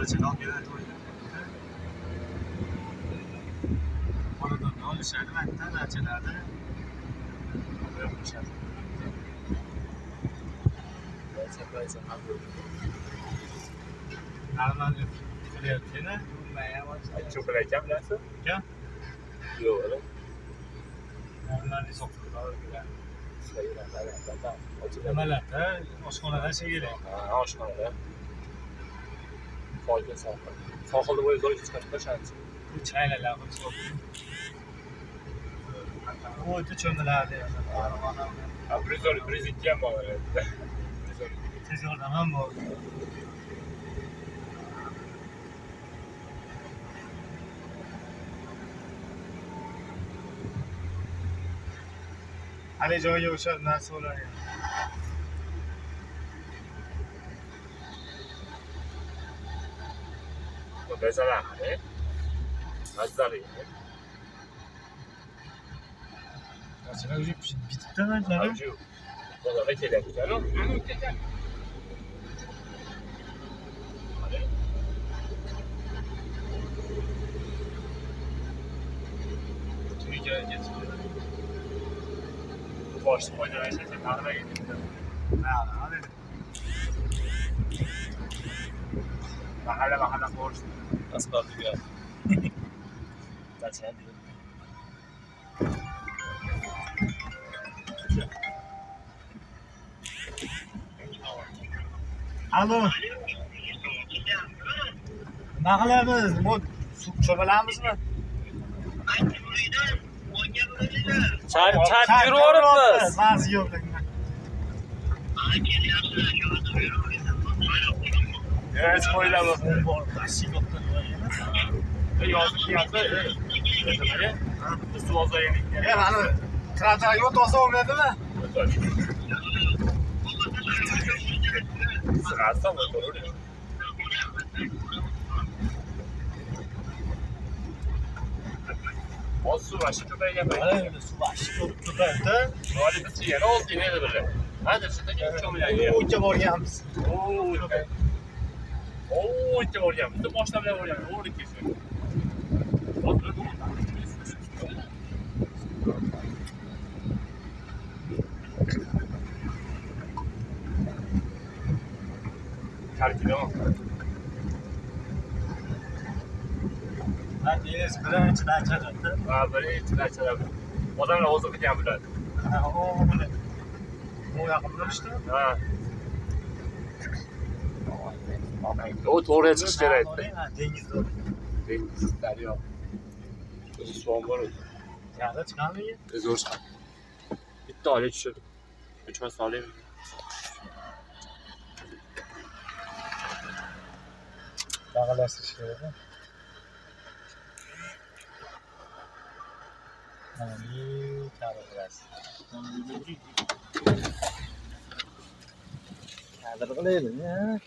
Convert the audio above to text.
Chiroq keladi o'ylab. Xonadonni olishadi, bitta dachalarni qo'yishadi. Normalni qilyapti-da. Cho'kalayotgan bilasizmi? Kim? Yo'q, hali. Normalni nimalarda? Oshxonadan kerak. Ha, oshxonada. Sohilda bo'yi zo'r chiqib tashlanish. Bu chaylalar qilib. O'ti cho'miladi. Prezident ham bor. Tez yordam ham bor. Hali joyiga o'sha narsa bo'ladi. Mesela hani Hazarı Narsalar o'zi bitibdi aytadi. Avcı Bolalar keladi canım. Boş oynayacak mahalleye gidiyor. Hadi. Mahalle boş. Asbab diyor. Zaten diyor. Alo. Nima qilamiz? Bu cho'milamizmi? Çay yürüyoruz. Mazı yo'qligini. Evet, oylama. Su olsa yedik. Hani traktör yol olsa olmadimi? Sırası mı? Doğru değil. O su başı köpeğe gelmeyin. Mana suv ashib bo'lib turibdi. Hadi bir yere oldu yine de böyle. Hadi şurada gel çömülen. O'ncha borganmiz. Oo, işte oraya. Bizim boşta bile oraya. Orada kesiyor. Terk ediyor mu? Ben deniz birinchi dachada. Ha, böyle içler çalar. Odamla olsa bir tane böyle. O buni. Bu yaqinda işte. Ha. O doğruya çıkış yere etti. Ha, dengizda. Denizler yok. Özü soğan var. Yana chiqadimi? Özü hoş. Bitti hale düşürdüm. 3 ay sağlayayım. Dag'alasish kerak. Mana bu kadr qilaylik ya.